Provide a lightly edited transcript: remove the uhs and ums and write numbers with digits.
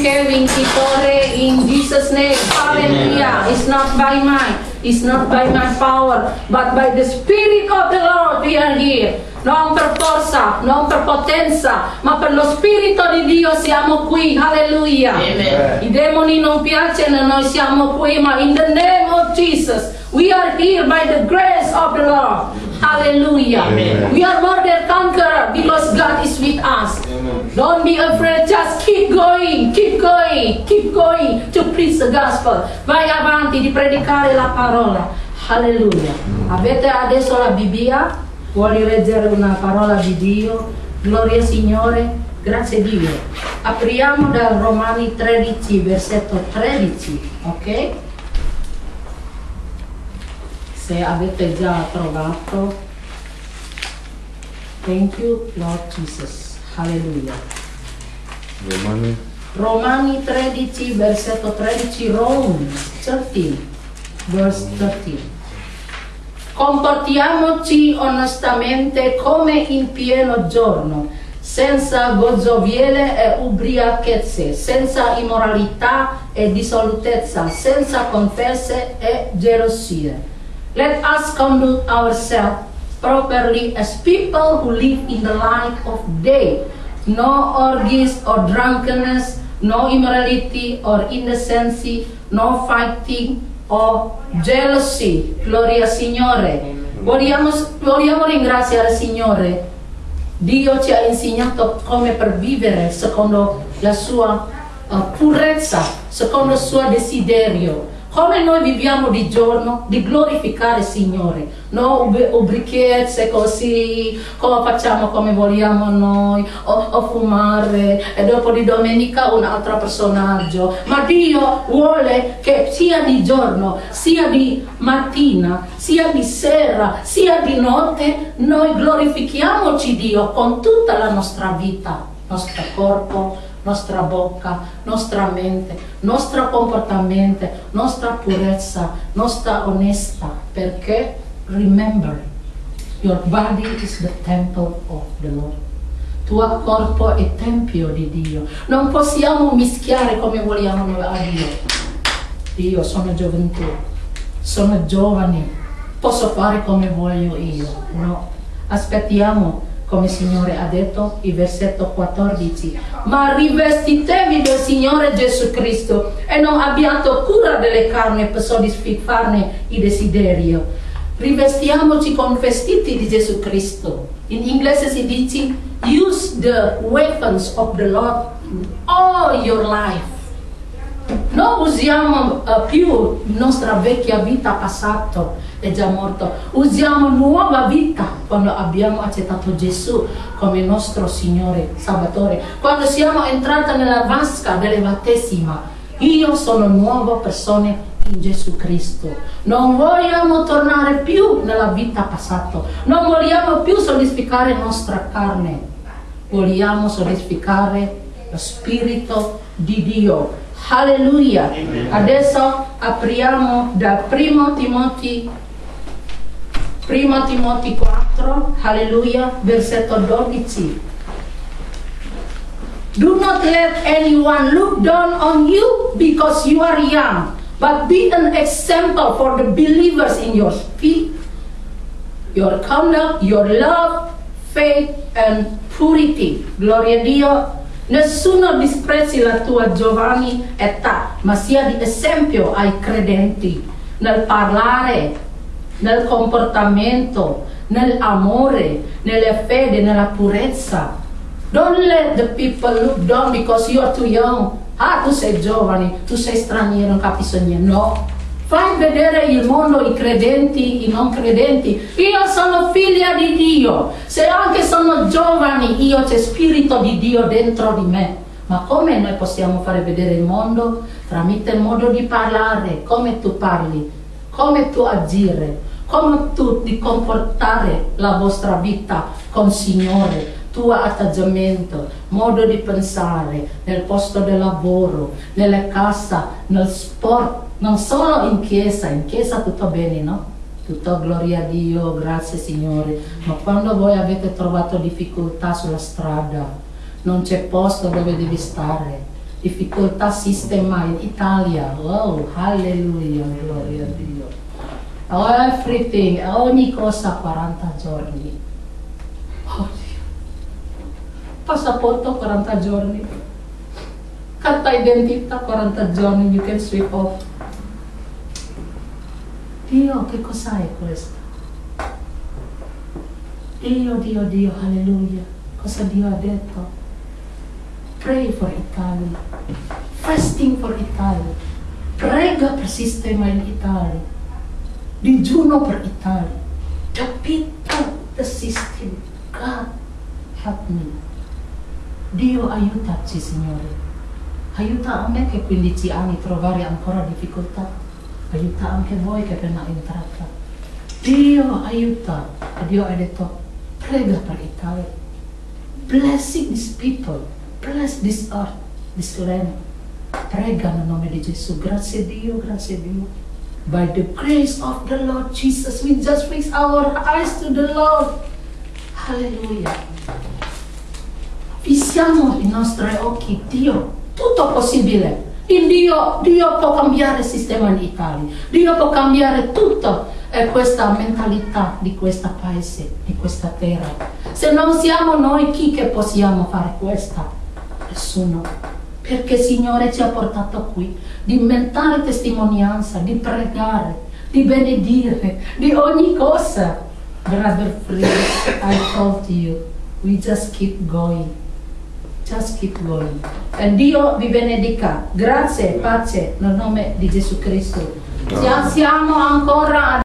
che vincitore in Jesus' name. Hallelujah. It's not by might, it's not by my power, but by the Spirit of the Lord we are here. Non per forza, non per potenza, ma per lo Spirito di Dio siamo qui. Alleluia. I demoni non piacciono, noi siamo qui, ma in the name of Jesus, we are here by the grace of the Lord. Hallelujah. We are more than conqueror because God is with us. Don't be afraid, just keep going, keep going, keep going to preach the gospel. Vai avanti di predicare la parola. Alleluia. Avete adesso la Bibbia? Vuoi leggere una parola di Dio? Gloria al Signore, grazie a Dio. Apriamo da Romani 13, versetto 13, ok? Se avete già trovato. Thank you, Lord Jesus. Alleluia. Romani 13, versetto 13, Romans 13, verse 13. Comportiamoci onestamente come in pieno giorno, senza gioviele e ubriachezze, senza immoralità e dissolutezza, senza confesse e gelosie. Let us conduct ourselves properly as people who live in the light of day. No orgies or drunkenness, no immorality or indecency, no fighting or jealousy. Gloria al Signore. Vogliamo ringraziare il Signore. Dio ci ha insegnato come per vivere secondo la sua purezza, secondo il suo desiderio. Come noi viviamo di giorno, di glorificare il Signore, no ubriachezze così, come facciamo come vogliamo noi, o fumare, e dopo di domenica un altro personaggio. Ma Dio vuole che sia di giorno, sia di mattina, sia di sera, sia di notte, noi glorifichiamoci Dio con tutta la nostra vita, nostro corpo, nostra bocca, nostra mente, nostro comportamento, nostra purezza, nostra onestà, perché remember, your body is the temple of the Lord. Tuo corpo è tempio di Dio. Non possiamo mischiare come vogliamo noi a Dio. Io sono gioventù, sono giovane, posso fare come voglio io. No, aspettiamo. Come il Signore ha detto, il versetto 14, ma rivestitevi del Signore Gesù Cristo e non abbiate cura delle carni per soddisfarne il desiderio. Rivestiamoci con vestiti di Gesù Cristo. In inglese si dice, use the weapons of the Lord all your life. Non usiamo più la nostra vecchia vita passata, è già morto. Usiamo nuova vita quando abbiamo accettato Gesù come nostro Signore Salvatore. Quando siamo entrati nella vasca del battesimo, io sono nuova persona in Gesù Cristo. Non vogliamo tornare più nella vita passata. Non vogliamo più soddisfare la nostra carne. Vogliamo soddisfare lo Spirito di Dio. Alleluia. Adesso apriamo da 1 Timoteo 4, alleluia, versetto 12. Do not let anyone look down on you because you are young, but be an example for the believers in your speech, your conduct, your love, faith and purity. Gloria a Dio. Nessuno disprezzi la tua giovane età, ma sia di esempio ai credenti nel parlare, nel comportamento, nell'amore, nella fede, nella purezza. Don't let the people look down because you are too young. Ah, tu sei giovane, tu sei straniero, non capisci niente. No. Fai vedere il mondo, i credenti, i non credenti. Io sono figlia di Dio. Se anche sono giovane, io c'è spirito di Dio dentro di me. Ma come noi possiamo fare vedere il mondo? Tramite il modo di parlare, come tu parli, come tu agire, come tu ti comportare la vostra vita con il Signore, tuo atteggiamento, modo di pensare, nel posto di lavoro, nella casa, nel sport. Non solo in chiesa tutto bene, no? Tutto gloria a Dio, grazie Signore. Ma quando voi avete trovato difficoltà sulla strada, non c'è posto dove devi stare, difficoltà sistema in Italia. Oh, alleluia, gloria a Dio. Everything, ogni cosa 40 giorni. Oh Dio. Passaporto 40 giorni. Carta identità 40 giorni, you can sweep off. Dio, che cos'è questo? Dio, alleluia. Cosa Dio ha detto? Pray for Italy. Fasting for Italy. Prega per sistema in Italia. Digiuno per Italia. Capita the system. God, help me. Dio aiutaci, Signore. Aiuta a me che 15 anni trovare ancora difficoltà. Aiuta anche voi che appena entrata. Dio aiuta. E Dio ha detto, prega per Italia. Blessing these people. Bless this earth, this land. Prega nel nome di Gesù. Grazie Dio, grazie Dio. By the grace of the Lord Jesus, we just fix our eyes to the Lord. Alleluia. Fissiamo i nostri occhi, Dio. Tutto possibile. In Dio può cambiare il sistema in Italia. Dio può cambiare tutto questa mentalità di questo paese, di questa terra. Se non siamo noi chi che possiamo fare questo? Nessuno. Perché il Signore ci ha portato qui di inventare testimonianza, di pregare, di benedire, di ogni cosa. Brother Fritz, I told you, we just keep going. Just keep going. E Dio vi benedica. Grazie, pace, nel nome di Gesù Cristo. Siamo ancora